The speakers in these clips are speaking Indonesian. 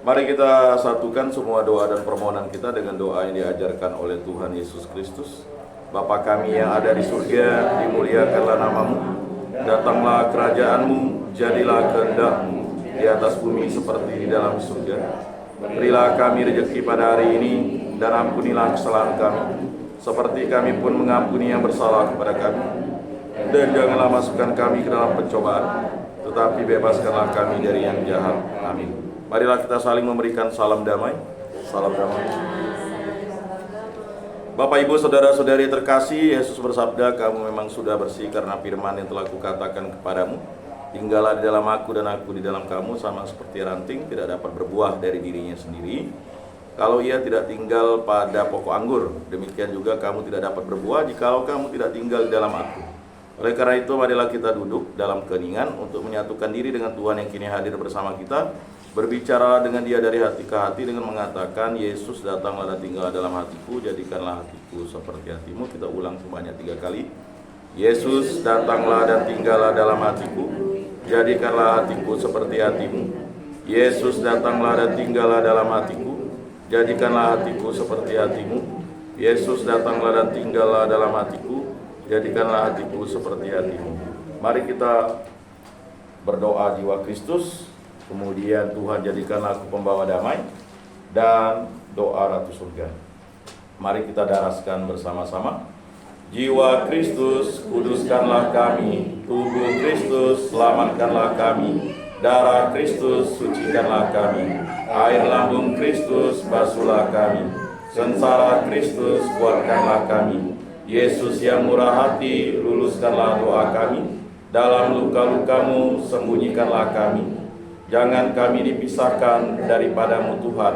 Mari kita satukan semua doa dan permohonan kita dengan doa yang diajarkan oleh Tuhan Yesus Kristus. Bapa kami yang ada di surga, dimuliakanlah namamu. Datanglah kerajaan-Mu, jadilah kehendak-Mu di atas bumi seperti di dalam surga. Berilah kami rezeki pada hari ini, dan ampunilah kesalahan kami, seperti kami pun mengampuni yang bersalah kepada kami. Dan janganlah masukkan kami ke dalam pencobaan, tetapi bebaskanlah kami dari yang jahat. Amin. Marilah kita saling memberikan salam damai. Salam damai. Bapak, Ibu, Saudara-saudari terkasih, Yesus bersabda, kamu memang sudah bersih karena firman yang telah kukatakan kepadamu. Tinggallah di dalam aku dan aku di dalam kamu, sama seperti ranting tidak dapat berbuah dari dirinya sendiri kalau ia tidak tinggal pada pokok anggur. Demikian juga kamu tidak dapat berbuah jikalau kamu tidak tinggal di dalam aku. Oleh karena itu, marilah kita duduk dalam keheningan untuk menyatukan diri dengan Tuhan yang kini hadir bersama kita. Berbicara dengan Dia dari hati ke hati dengan mengatakan, Yesus datanglah dan tinggallah dalam hatiku, jadikanlah hatiku seperti hatimu. Kita ulang sebanyak 3 kali. Yesus datanglah dan tinggallah dalam hatiku, jadikanlah hatiku seperti hatimu. Yesus datanglah dan tinggallah dalam hatiku, jadikanlah hatiku seperti hatimu. Yesus datanglah dan tinggallah dalam hatiku, jadikanlah hatiku seperti hatimu. Mari kita berdoa jiwa Kristus. Kemudian Tuhan jadikanlah aku pembawa damai, dan doa Ratu Surga. Mari kita daraskan bersama-sama. Jiwa Kristus, kuduskanlah kami. Tubuh Kristus, selamatkanlah kami. Darah Kristus, sucikanlah kami. Air lambung Kristus, basuhlah kami. Sengsara Kristus, kuatkanlah kami. Yesus yang murah hati, luluskanlah doa kami. Dalam luka-lukamu, sembunyikanlah kami. Jangan kami dipisahkan daripadamu Tuhan.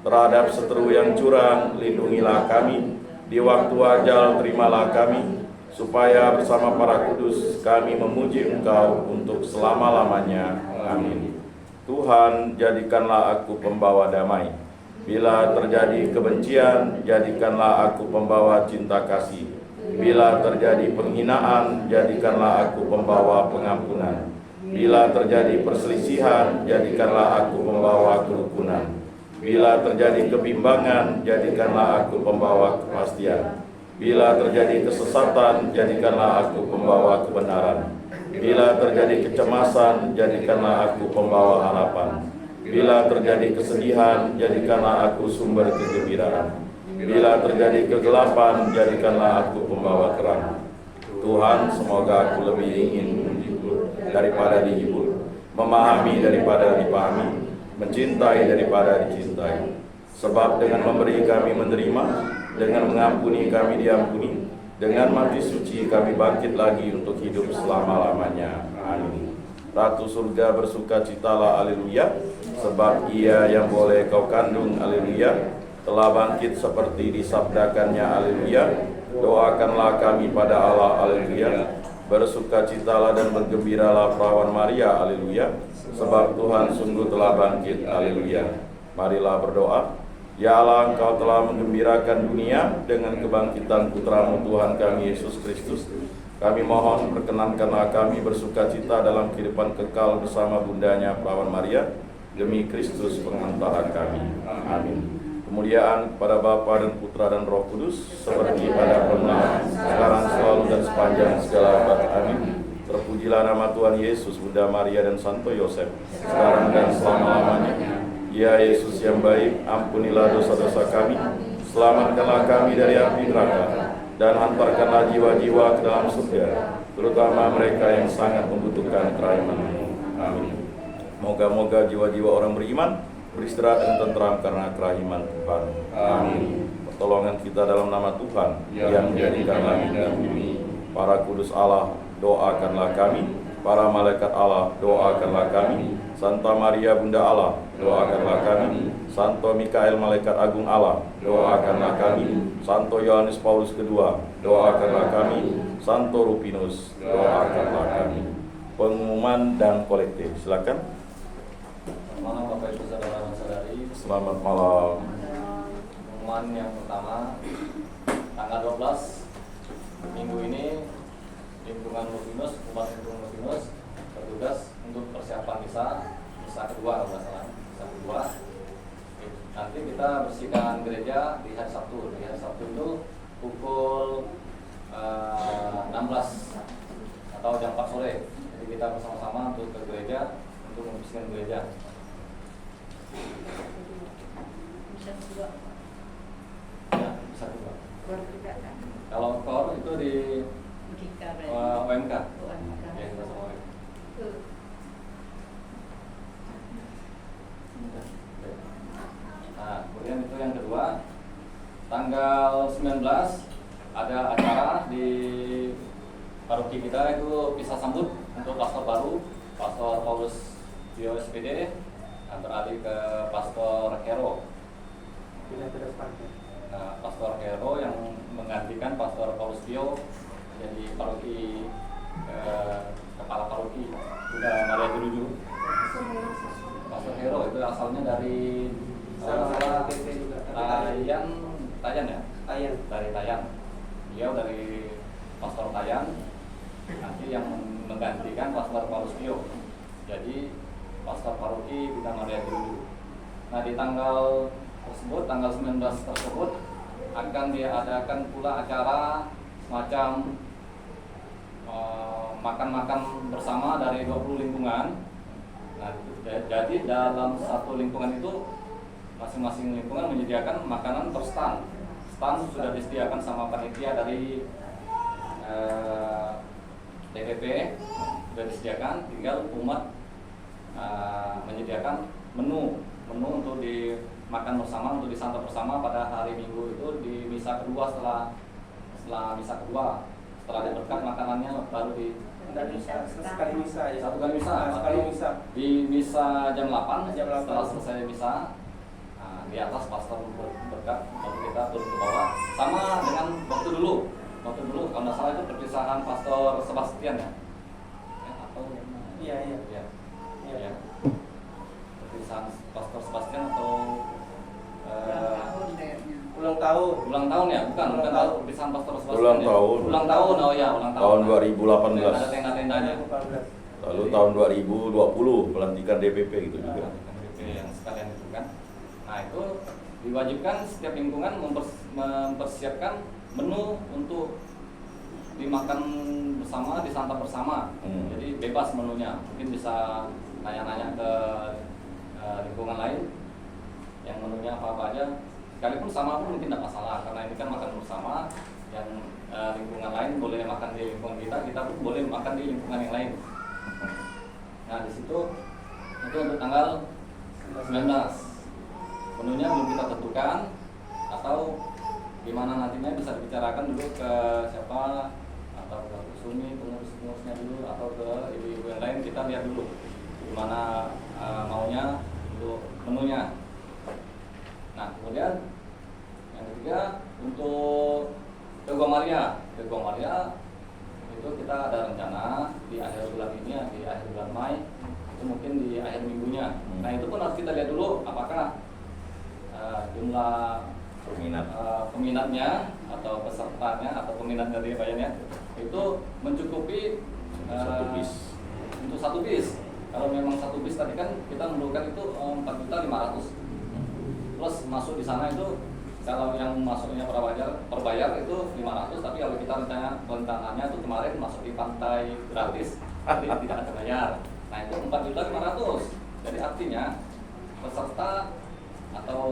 Terhadap seteru yang curang, lindungilah kami. Di waktu ajal, terimalah kami, supaya bersama para kudus kami memuji Engkau untuk selama-lamanya. Amin. Tuhan, jadikanlah aku pembawa damai. Bila terjadi kebencian, jadikanlah aku pembawa cinta kasih. Bila terjadi penghinaan, jadikanlah aku pembawa pengampunan. Bila terjadi perselisihan, jadikanlah aku pembawa kerukunan. Bila terjadi kebimbangan, jadikanlah aku pembawa kepastian. Bila terjadi kesesatan, jadikanlah aku pembawa kebenaran. Bila terjadi kecemasan, jadikanlah aku pembawa harapan. Bila terjadi kesedihan, jadikanlah aku sumber kegembiraan. Bila terjadi kegelapan, jadikanlah aku pembawa terang. Tuhan, semoga aku lebih ingin menghibur daripada dihibur, memahami daripada dipahami, mencintai daripada dicintai. Sebab dengan memberi kami menerima, dengan mengampuni kami diampuni, dengan mati suci kami bangkit lagi untuk hidup selama-lamanya. Amin. Ratu Surga bersukacitalah, haleluya, sebab Ia yang boleh kau kandung, haleluya, telah bangkit seperti disabdakannya, haleluya. Doakanlah kami pada Allah, haleluya. Bersukacitalah dan bergembiralah perawan Maria, haleluya, sebab Tuhan sungguh telah bangkit, haleluya. Marilah berdoa. Ya Allah, Engkau telah menggembirakan dunia dengan kebangkitan Putramu Tuhan kami Yesus Kristus. Kami mohon, perkenankanlah kami bersukacita dalam kehidupan kekal bersama bundanya perawan Maria, demi Kristus pengantaran kami. Amin. Kemuliaan kepada Bapa dan Putra dan Roh Kudus, seperti pada permulaan, sekarang, selalu, dan sepanjang segala abad. Amin. Terpujilah nama Tuhan Yesus, Bunda Maria, dan Santo Yosef, sekarang dan selama-lamanya. Ya Yesus yang baik, ampunilah dosa-dosa kami, selamatkanlah kami dari api neraka, dan hantarkanlah jiwa-jiwa ke dalam surga, terutama mereka yang sangat membutuhkan kerahiman-Mu. Amin. Moga-moga jiwa-jiwa orang beriman beristirahat dan tentram karena kerahiman Tuhan. Amin. Pertolongan kita dalam nama Tuhan yang menjadikan langit dan bumi. Para kudus Allah, doakanlah kami. Para malaikat Allah, doakanlah kami. Santa Maria Bunda Allah, doakanlah kami. Santo Mikael Malaikat Agung Allah, doakanlah kami. Santo Yohanes Paulus II, doakanlah kami. Santo Rupinus, doakanlah kami. Pengumuman dan kolektif, silakan. Malam Bapak Ibu Saudara dan Saudari. Selamat malam. Pengumuman yang pertama, tanggal 12 minggu ini, lingkungan Rupinus, Umat Lingkungan Rupinus bertugas untuk persiapan misa kedua, kalau nggak salah, misa kedua kita bersihkan gereja di hari Sabtu. Di hari Sabtu itu pukul 16 atau jam 4 sore. Jadi kita bersama-sama untuk ke gereja untuk membersihkan gereja. Bisa juga. Ya, bisa juga. Kor juga kan. Kalau kor itu di OMK. Ya, kita sama OMK. Nah, kemudian itu yang kedua, tanggal 19 ada acara di paroki kita itu bisa sambut untuk pastor baru, Pastor Paulus Tio SPD beralih ke Pastor Hero. Nah, Pastor Hero yang menggantikan Pastor Paulus Tio jadi paroki kepala paroki Bunda Maria Geruju. Pastor Hero itu asalnya dari Tayan ya? Dari Tayan. Dia dari Pastor Tayan. Nanti yang menggantikan Pastor Paulus Tio. Jadi Pastor Paroki Bunda Maria Geruju. Nah, di tanggal tersebut, tanggal 19 tersebut akan diadakan pula acara semacam makan-makan bersama dari 20 lingkungan. Nah, jadi dalam satu lingkungan itu masing-masing lingkungan menyediakan makanan per stand. Stand sudah disediakan sama panitia dari DPP, sudah disediakan, tinggal umat menyediakan menu untuk dimakan bersama, untuk disantap bersama pada hari Minggu itu di misa kedua setelah misa kedua. Setelah diberkat makanannya baru di sekali misa ya. Satu kali misa. Sekali misa. Di misa jam 8, Jam 8. setelah selesai misa, di atas pastor berkat, lalu kita turun ke bawah. Sama dengan waktu dulu kalau nggak salah itu perpisahan Pastor Sebastian ya? Atau Iya. ya. Perpisahan Pastor Sebastian atau Ulang tahun. ulang tahun ya? Bukan Ulang tahun. perpisahan Pastor Sebastian. Ulang ya? tahun. Ulang tahun, oh ya ulang tahun. Tahun 2018. Ada tenda-tendanya. 2018. Lalu tahun 2020 pelantikan DPP gitu juga. DPP yang sekalian itu kan. Nah, itu diwajibkan setiap lingkungan mempersiapkan menu untuk dimakan bersama, disantap bersama. Jadi bebas menunya. Mungkin bisa nanya-nanya ke lingkungan lain yang menunya apa-apa aja. Sekalipun sama pun mungkin tidak masalah karena ini kan makan bersama. Yang lingkungan lain boleh makan di lingkungan kita pun boleh makan di lingkungan yang lain. Nah, di situ itu untuk tanggal 19. Menunya belum kita tentukan atau gimana nantinya bisa dibicarakan dulu ke siapa atau ke Sumi pengurus-pengurusnya dulu atau ke ibu-ibu yang lain, kita lihat dulu gimana maunya untuk menunya. Nah, kemudian yang ketiga untuk ke Gua Maria itu kita ada rencana di akhir bulan ini, di akhir bulan Mei itu mungkin di akhir minggunya. Nah, itu pun harus kita lihat dulu apakah jumlah peminatnya atau pesertanya atau peminat dari bayannya itu mencukupi untuk satu bis. Kalau memang satu bis tadi kan kita memerlukan itu 4.500.000 plus masuk di sana itu kalau yang masuknya perbayar itu 500, tapi kalau kita rencananya itu kemarin masuk di pantai gratis jadi tidak ada bayar. Nah, itu 4.500.000. Jadi artinya peserta atau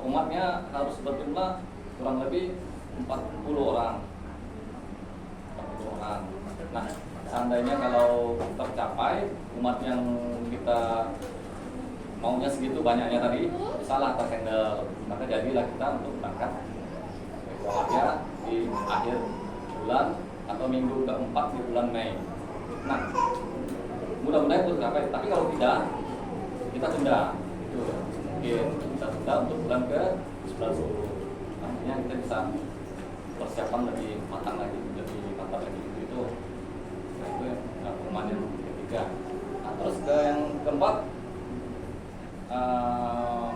umatnya harus berjumlah kurang lebih 40 orang. Nah, seandainya kalau tercapai umat yang kita maunya segitu banyaknya tadi, salah terhandle, maka jadilah kita untuk berangkat ke Kuala di akhir bulan atau minggu keempat di bulan Mei. Nah, mudah-mudahan itu tercapai. Tapi kalau tidak, kita tunda. Itu mungkin kita tunda untuk bulan ke 11. Artinya kita bisa persiapan lebih matang lagi, lebih mantap lagi itu. Nah, itu pengumuman yang ketiga. Nah, terus ke yang keempat,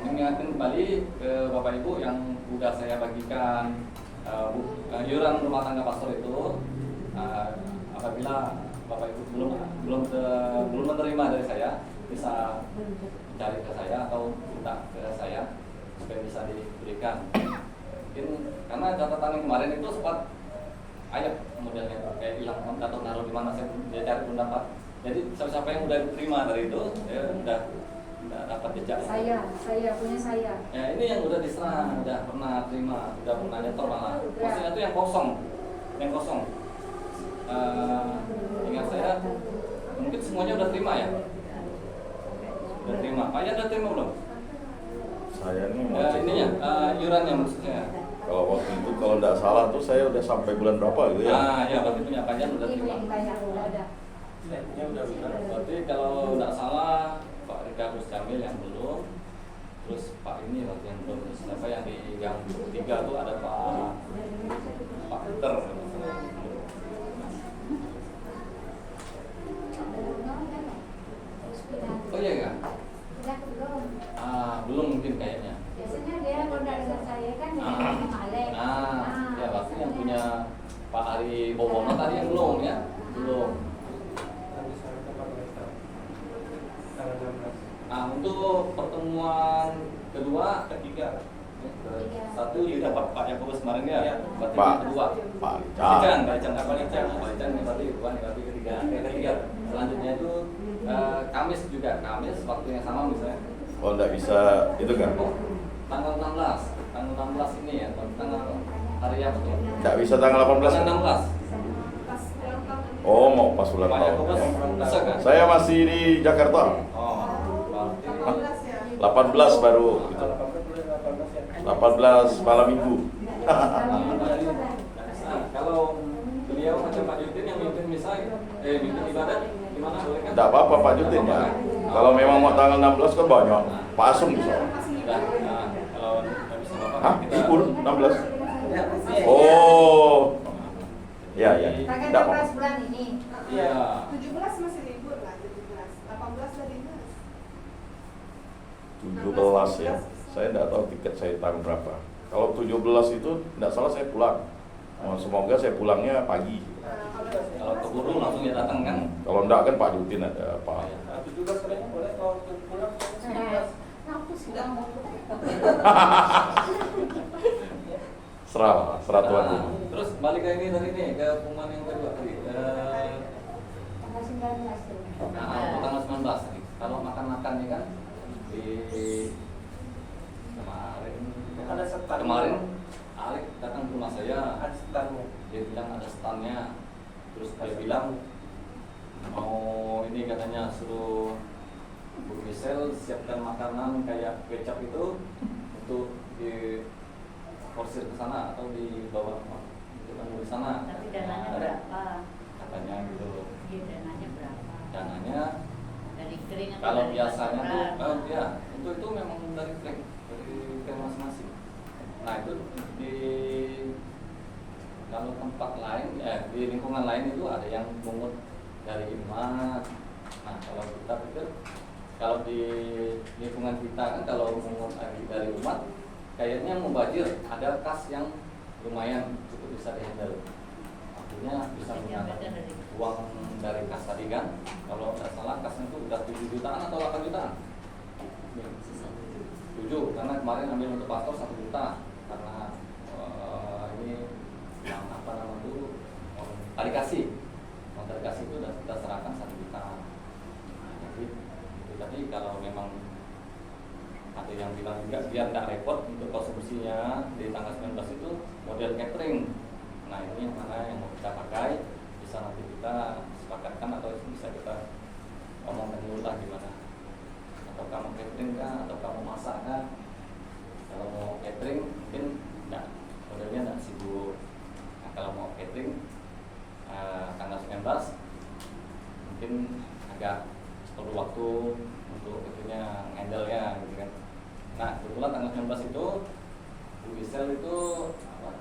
mengingatkan kembali ke Bapak Ibu yang sudah saya bagikan iuran rumah tangga pastor itu, apabila Bapak Ibu belum menerima dari saya, bisa cari ke saya atau minta ke saya. supaya bisa diberikan. Mungkin karena catatan yang kemarin itu sempat ayam modelnya kayak hilang atau naruh di mana saya cari pun dapat. Jadi siapa yang udah diterima dari itu ya udah dapat jejak. Saya punya saya. Ya ini yang udah diserah, udah pernah terima, udah pernah nyetor malah. Maksudnya itu yang kosong. Ingat saya mungkin semuanya udah terima ya. Udah terima. Pak ya udah terima belum? Saya ini mau cek Ininya dulu. iurannya maksudnya. Kalau waktu itu kalau tidak salah tuh saya udah sampai bulan berapa gitu ya? Ya waktu itu Pajan udah Ini terima. yang banyak udah ada. Ini udah benar. Berarti kalau tidak salah Pak Rika Gus Jamil yang belum, terus Pak ini waktu yang belum, siapa yang di gang 3 tuh ada Pak Peter. Oh iya kan? Udah belum. Belum mungkin kayaknya. Biasanya dia kontak dengan saya kan dengan Alex. Ya pasti yang punya Pak Ari Bobono tadi yang belum ya? Belum. Nanti saya tempat mereka. Tanggal 16. Untuk pertemuan ketiga, satu dapat Pak Yakobus kemarin ya, berarti Pak. yang kedua. Pak Ican, Lican. Pak Ican yang berarti bukan berarti ketiga. Ketiga. Selanjutnya itu Kamis juga, Kamis waktu yang sama misalnya. Oh tidak bisa itu kan? Tanggal 16 ini ya, tanggal hari yang betul. Tidak bisa tanggal 18. Tanggal 16. Oh mau pas ulang Pak tahun. Yakobus bisa kan? Saya masih di Jakarta. Oh, berarti 18 baru gitu. 18 malam minggu. kalau beliau macam Pak Yudin yang mimpin misa, mimpin ibadat, gimana boleh kan? Tidak apa-apa Pak Jutin ya. Kalau memang mau tanggal 16 kan banyak. Pak Asum bisa. Kalau nggak bisa Bapak, Hah? kita Libur 16? Oh. Ya ya. Tanggal Tidak apa-apa. 16 bulan ini. Iya. 17 masih libur lah, 17. 18 dari dinas. 17 ya. Saya tidak tahu tiket saya tanggal berapa. Kalau 17 itu tidak salah saya pulang. Semoga saya pulangnya pagi. Kalau keburu langsung dia datang kan? Kalau enggak kan Pak Jutin ada Pak. 17 sebenarnya boleh kalau pulang. Aku sudah mau Serah Tuhan. Terus balik ke ini tadi nih, ke pengumuman yang kedua tadi. tanggal 19 tuh. Tanggal 19 tadi. Kalau makan-makan nih kan di kemarin Alek datang ke rumah saya. Ada standnya. Dia bilang ada standnya. Terus dia bilang mau ini katanya suruh Bu Michelle siapkan makanan kayak kecap itu untuk di porsir ke sana atau dibawa ketemu di sana. Tapi dananya berapa? Katanya gitu. Iya, dananya berapa? Dananya Dari kering atau kalau dari biasanya tuh pasaran? ya untuk itu memang dari kering masing-masing. Nah itu di kalau tempat lain di lingkungan lain itu ada yang pungut dari imat. Nah kalau kita pikir kalau di lingkungan kita kan kalau pungut dari umat kayaknya mubazir, ada kas yang lumayan cukup bisa dihandle. Artinya bisa menggunakan uang dari kas tadi kan. Kalau tidak salah kasnya itu udah 7 jutaan atau 8 jutaan. 7 karena kemarin ambil untuk pastor 1 juta karena ini yang apa namanya itu tadi kasih itu udah kita serahkan 1 juta. Nah, jadi tapi kalau memang ada yang bilang juga biar tidak repot untuk konsumsinya di tanggal 19 itu model catering. Nah ini yang mana yang mau kita pakai bisa nanti kita sepakatkan atau bisa kita ngomongkan dulu lah gimana. Atau kamu catering kah atau kamu masak kah? Kalau mau catering mungkin enggak, modelnya enggak sibuk. Nah, kalau mau catering tanggal 19 mungkin agak perlu waktu untuk itunya handle nya gitu kan. Nah kebetulan tanggal 19 itu Bu Gisel itu apa?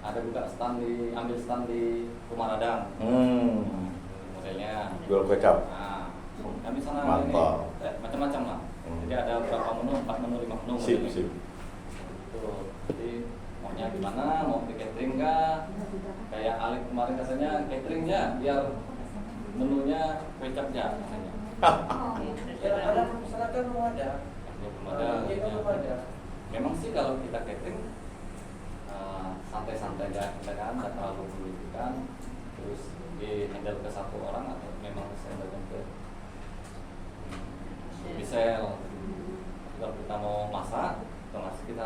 Ada buka stand ambil stand di Rumah Radang. Modelnya Jual kecap. nah, kami sana Mantap. ini macam-macam lah. Jadi ada berapa menu, 4 menu, 5 menu. Sip, modelnya. sip. Tuh, jadi maunya gimana, mau di catering kah? Kayak Alek kemarin katanya cateringnya biar menunya kecapnya katanya. Oh, Ya, ada masyarakat rumah ada. Belum ada. Iya, Ya. belum ada. Memang sih kalau kita catering santai-santai aja, kita kan nggak terlalu berlebihan. Terus di handle ke satu orang atau memang handle ke misal kalau kita mau masak, otomatis kita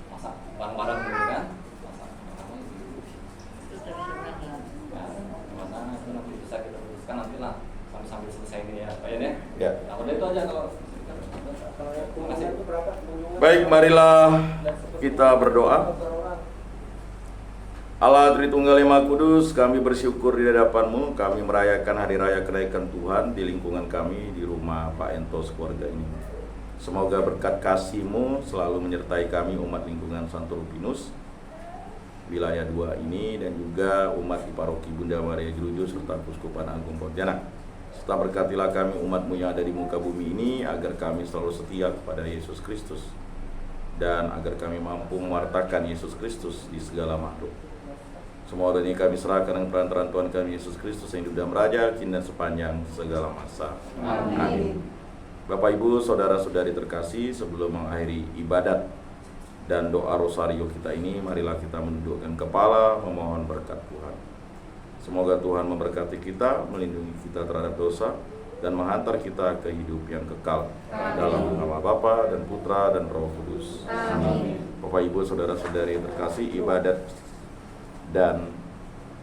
masak bareng-bareng gitu kan, masak bareng-bareng gitu. Terus terus ya. Nah, gimana itu nanti bisa kita teruskan nanti lah sambil selesai ini ya Pak Yan ya. Ya. Nah, udah itu aja kalau Kalau yang terima kasih. itu berapa kunjungan? Baik, marilah Dan seperti kita berdoa. per orang. Allah Tritunggal Yang Maha Kudus, kami bersyukur di hadapan-Mu. Kami merayakan hari raya kenaikan Tuhan di lingkungan kami, di rumah Pak Entos keluarga ini. Semoga berkat kasih-Mu selalu menyertai kami umat lingkungan Santo Rupinus wilayah 2 ini, dan juga umat di paroki Bunda Maria Jerujo serta Kuskupan Agung Pontianak. Serta berkatilah kami umat-Mu yang ada di muka bumi ini, agar kami selalu setia kepada Yesus Kristus, dan agar kami mampu mewartakan Yesus Kristus di segala makhluk. Semua ini kami serahkan dengan perantaraan Tuhan kami Yesus Kristus yang hidup dan meraja kini dan sepanjang segala masa. Amin. Bapak Ibu, saudara-saudari terkasih, sebelum mengakhiri ibadat dan doa rosario kita ini, marilah kita menundukkan kepala memohon berkat Tuhan. Semoga Tuhan memberkati kita, melindungi kita terhadap dosa, dan menghantar kita ke hidup yang kekal. Dalam nama Bapa dan Putra dan Roh Kudus. Amin. Bapak Ibu, saudara-saudari terkasih, ibadat dan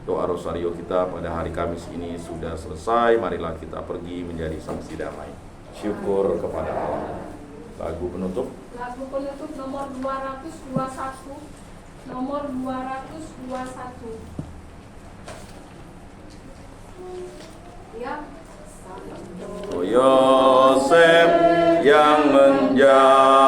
doa rosario kita pada hari Kamis ini sudah selesai. Marilah kita pergi menjadi saksi damai. Syukur kepada Allah. Lagu penutup. Lagu penutup nomor 221. Nomor 221. Ya. O Yosef yang menjadi